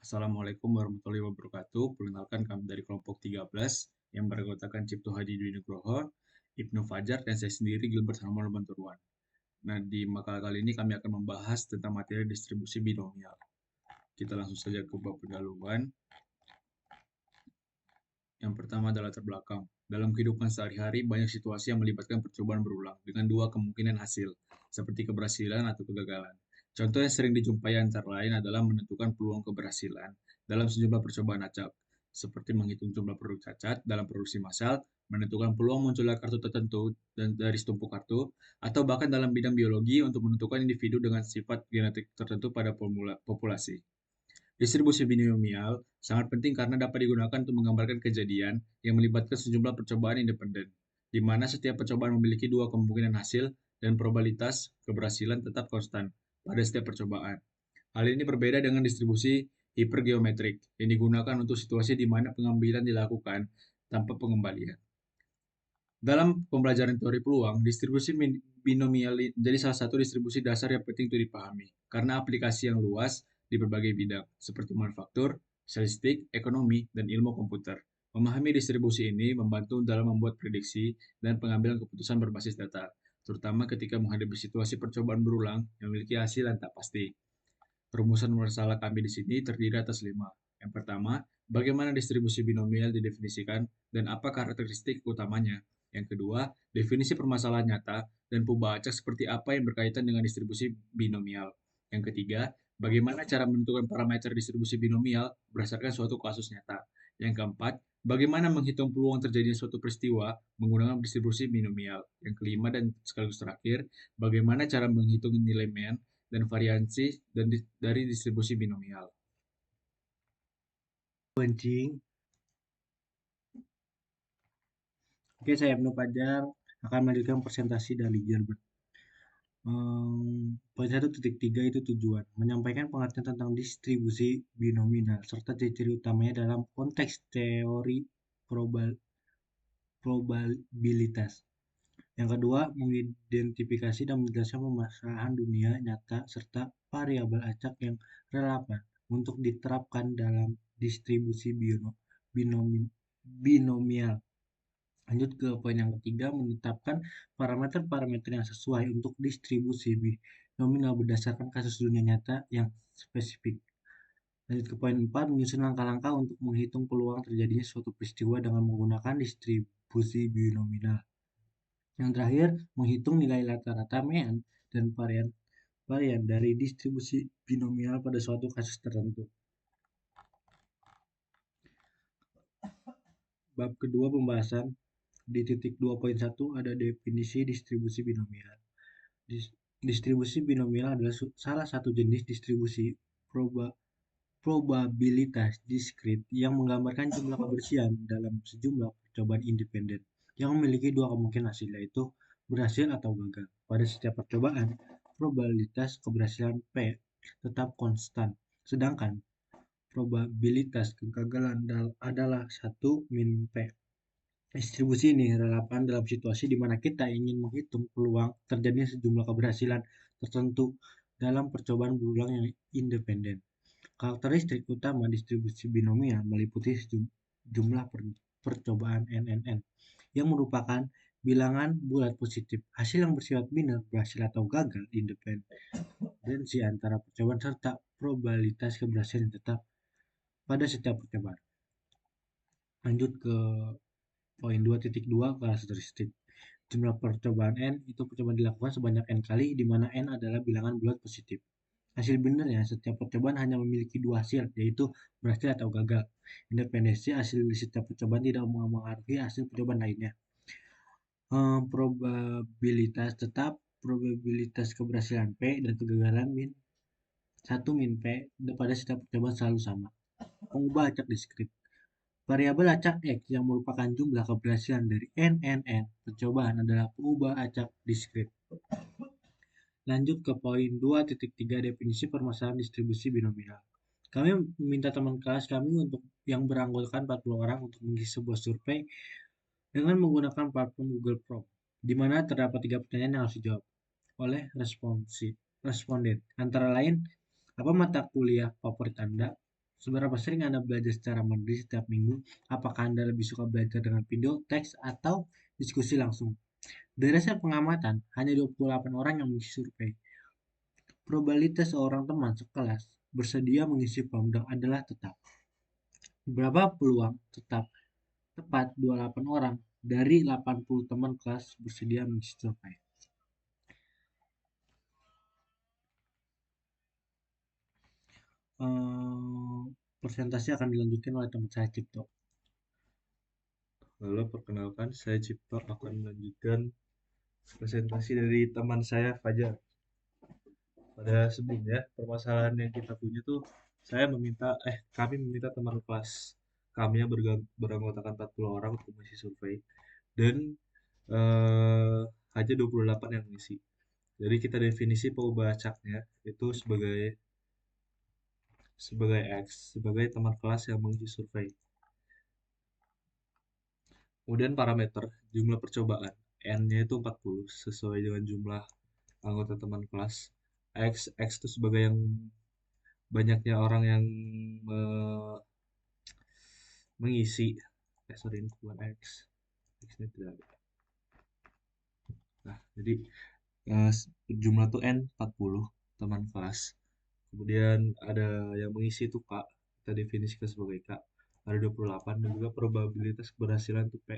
Assalamualaikum warahmatullahi wabarakatuh. Perkenalkan kami dari kelompok 13 yang beranggotakan Cipto Hadi Dwi Nugroho, Ibnu Fajar, dan saya sendiri Gilbert Harmon Banturuan. Nah, di makalah kali ini kami akan membahas tentang materi distribusi binomial. Kita langsung saja ke bab pendahuluan. Yang pertama adalah latar belakang. Dalam kehidupan sehari-hari, banyak situasi yang melibatkan percobaan berulang dengan dua kemungkinan hasil, seperti keberhasilan atau kegagalan. Contoh yang sering dijumpai antara lain adalah menentukan peluang keberhasilan dalam sejumlah percobaan acak, seperti menghitung jumlah produk cacat dalam produksi massal, menentukan peluang munculnya kartu tertentu dan dari setumpuk kartu, atau bahkan dalam bidang biologi untuk menentukan individu dengan sifat genetik tertentu pada populasi. Distribusi binomial sangat penting karena dapat digunakan untuk menggambarkan kejadian yang melibatkan sejumlah percobaan independen, di mana setiap percobaan memiliki dua kemungkinan hasil dan probabilitas keberhasilan tetap konstan pada setiap percobaan. Hal ini berbeda dengan distribusi hipergeometrik yang digunakan untuk situasi di mana pengambilan dilakukan tanpa pengembalian. Dalam pembelajaran teori peluang, distribusi binomial menjadi salah satu distribusi dasar yang penting untuk dipahami, karena aplikasi yang luas di berbagai bidang, seperti manufaktur, statistik, ekonomi, dan ilmu komputer. Memahami distribusi ini membantu dalam membuat prediksi dan pengambilan keputusan berbasis data, terutama ketika menghadapi situasi percobaan berulang yang memiliki hasil yang tak pasti. Perumusan masalah kami di sini terdiri atas 5. Yang pertama, bagaimana distribusi binomial didefinisikan dan apa karakteristik utamanya. Yang kedua, definisi permasalahan nyata dan pubah acak seperti apa yang berkaitan dengan distribusi binomial. Yang ketiga, bagaimana cara menentukan parameter distribusi binomial berdasarkan suatu kasus nyata. Yang keempat, bagaimana menghitung peluang terjadinya suatu peristiwa menggunakan distribusi binomial. Yang kelima dan sekaligus terakhir, bagaimana cara menghitung nilai mean dan variansi dari distribusi binomial. Pancing. Oke, saya Ibnu Fajar akan melanjutkan presentasi dari Gilbert. Poin 1.3 itu tujuan, menyampaikan pengertian tentang distribusi binominal serta ciri-ciri utamanya dalam konteks teori probabilitas. Yang kedua, mengidentifikasi dan menjelaskan permasalahan dunia nyata serta variabel acak yang relevan untuk diterapkan dalam distribusi binomial. Lanjut ke poin yang ketiga, menetapkan parameter-parameter yang sesuai untuk distribusi binomial berdasarkan kasus dunia nyata yang spesifik. Lanjut ke poin 4, menyusun langkah-langkah untuk menghitung peluang terjadinya suatu peristiwa dengan menggunakan distribusi binomial. Yang terakhir, menghitung nilai rata-rata mean dan varian dari distribusi binomial pada suatu kasus tertentu. Bab kedua pembahasan di titik 2.1 ada definisi distribusi binomial. Distribusi binomial adalah salah satu jenis distribusi probabilitas diskrit yang menggambarkan jumlah kebersihan dalam sejumlah percobaan independen yang memiliki dua kemungkinan hasil, yaitu berhasil atau gagal. Pada setiap percobaan, probabilitas keberhasilan P tetap konstan, sedangkan probabilitas kegagalan adalah 1 min P. Distribusi ini relevan dalam situasi di mana kita ingin menghitung peluang terjadinya sejumlah keberhasilan tertentu dalam percobaan berulang yang independen. Karakteristik utama distribusi binomial meliputi jumlah percobaan NNN yang merupakan bilangan bulat positif. Hasil yang bersifat biner, berhasil atau gagal, independensi antara percobaan serta probabilitas keberhasilan tetap pada setiap percobaan. Lanjut ke poin 2.2, karakteristik. Jumlah percobaan N itu percobaan dilakukan sebanyak N kali, di mana N adalah bilangan bulat positif. Hasil benarnya, setiap percobaan hanya memiliki dua hasil, yaitu berhasil atau gagal. Independensi hasil di setiap percobaan tidak mempengaruhi hasil percobaan lainnya. Probabilitas tetap, probabilitas keberhasilan P dan kegagalan 1 min P pada setiap percobaan selalu sama. Pengubah acak diskrit. Variabel acak X yang merupakan jumlah keberhasilan dari NNN percobaan adalah pengubah acak diskrit. Lanjut ke poin 2.3, definisi permasalahan distribusi binomial. Kami meminta teman kelas kami untuk yang beranggotakan 40 orang untuk mengisi sebuah survei dengan menggunakan platform Google Form, di mana terdapat 3 pertanyaan yang harus dijawab oleh responden. Antara lain, apa mata kuliah favorit Anda? Seberapa sering Anda belajar secara mandiri setiap minggu? Apakah Anda lebih suka belajar dengan video, teks, atau diskusi langsung? Dari hasil pengamatan, hanya 28 orang yang mengisi survei. Probabilitas seorang teman sekelas bersedia mengisi form adalah tetap. Berapa peluang tetap tepat 28 orang dari 80 teman kelas bersedia mengisi survei? Presentasi akan dilanjutkan oleh teman saya Cipto. Halo, perkenalkan saya Cipto akan melanjutkan presentasi dari teman saya Fajar. Pada sebelumnya, permasalahan yang kita punya tuh kami meminta teman kelas kami yang beranggotakan 40 orang untuk mengisi survei dan eh, hanya 28 yang mengisi. Jadi kita definisi pengubah acaknya itu sebagai X, sebagai teman kelas yang mengisi survei. Kemudian parameter jumlah percobaan, N-nya itu 40 sesuai dengan jumlah anggota teman kelas. X itu sebagai yang banyaknya orang yang me- mengisi. Sorry, ini bukan X. X-nya tidak ada. Nah, jadi eh, jumlah tuh N 40 teman kelas. Kemudian ada yang mengisi itu K, kita definisikan sebagai K. Ada 28 dan juga probabilitas keberhasilan itu P.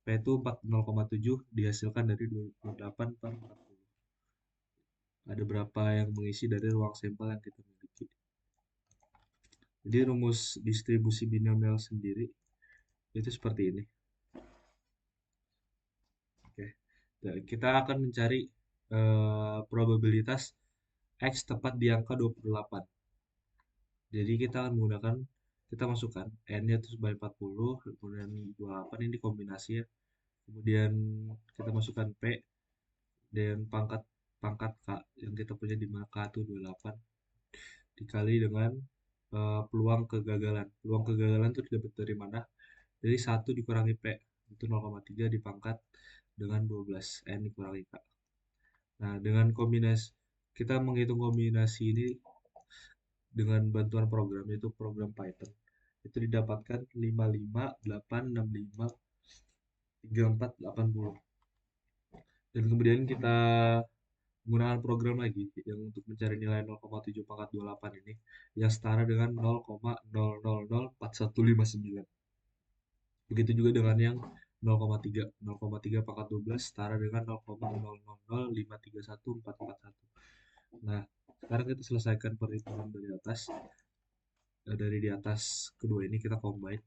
P itu 0,7 dihasilkan dari 28 per 40. Ada berapa yang mengisi dari ruang sampel yang kita miliki. Jadi rumus distribusi binomial sendiri itu seperti ini. Oke. Dan kita akan mencari probabilitas X tepat di angka 28. Jadi kita masukkan N-nya itu sebagai 40, kemudian 28 ini kombinasi ya. Kemudian kita masukkan P dan pangkat pangkat K yang kita punya di mana K itu 28 dikali dengan peluang kegagalan. Peluang kegagalan itu didapat dari mana? Dari 1 dikurangi P, itu 0,3 dipangkat dengan 12, N dikurangi K. Nah, dengan kombinasi, kita menghitung kombinasi ini dengan bantuan program, yaitu program Python. Itu didapatkan 55,865,34,80. Dan kemudian kita menggunakan program lagi yang untuk mencari nilai 0,7 pangkat 28 ini yang setara dengan 0,0004,159. Begitu juga dengan yang 0,3. 0,3 pangkat 12 setara dengan 0,000531,441. Nah, sekarang kita selesaikan perhitungan dari di atas kedua ini kita combine.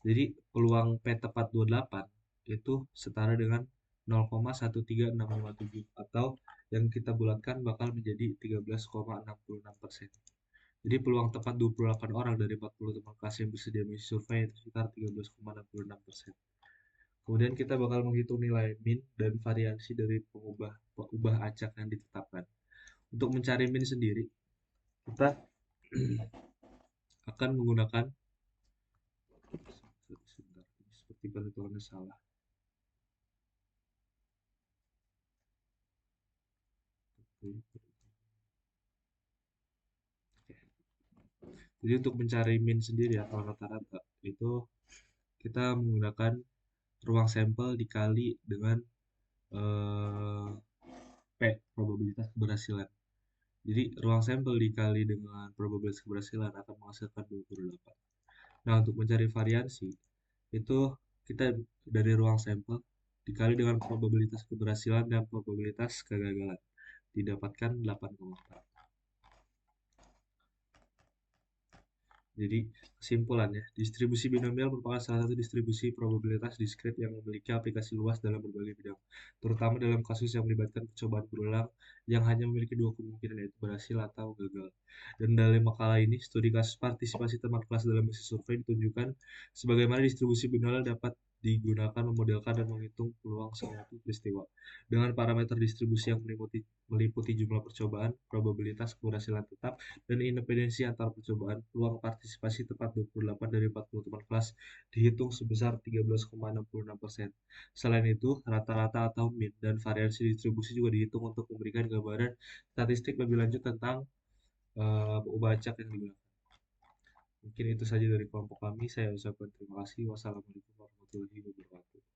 Jadi peluang P tepat 28 itu setara dengan 0,13657 atau yang kita bulatkan bakal menjadi 13,66%. Jadi peluang tepat 28 orang dari 40 teman kelas yang bersedia mengisi survei itu sekitar 13,66%. Kemudian kita bakal menghitung nilai min dan variansi dari pengubah acak yang ditetapkan. Untuk mencari min sendiri, kita akan menggunakan seperti perhitungannya salah. Jadi untuk mencari min sendiri atau rata-rata itu kita menggunakan ruang sampel dikali dengan eh, P, probabilitas keberhasilan. Jadi ruang sampel dikali dengan probabilitas keberhasilan akan menghasilkan 28. Nah, untuk mencari variansi itu kita dari ruang sampel dikali dengan probabilitas keberhasilan dan probabilitas kegagalan didapatkan 8,4. Jadi kesimpulannya, distribusi binomial merupakan salah satu distribusi probabilitas diskrit yang memiliki aplikasi luas dalam berbagai bidang, terutama dalam kasus yang melibatkan percobaan berulang yang hanya memiliki dua kemungkinan yaitu berhasil atau gagal. Dan dalam makalah ini, studi kasus partisipasi teman kelas dalam misi survei ditunjukkan sebagaimana distribusi binomial dapat digunakan memodelkan dan menghitung peluang suatu peristiwa. Dengan parameter distribusi yang meliputi jumlah percobaan, probabilitas keberhasilan tetap, dan independensi antar percobaan, peluang partisipasi tepat 28 dari 40 teman kelas dihitung sebesar 13,66%. Selain itu, rata-rata atau mean dan variasi distribusi juga dihitung untuk memberikan gambaran statistik lebih lanjut tentang ubah acak yang digunakan. Mungkin itu saja dari kelompok kami. Saya ucapkan terima kasih. Wassalamualaikum warahmatullahi wabarakatuh.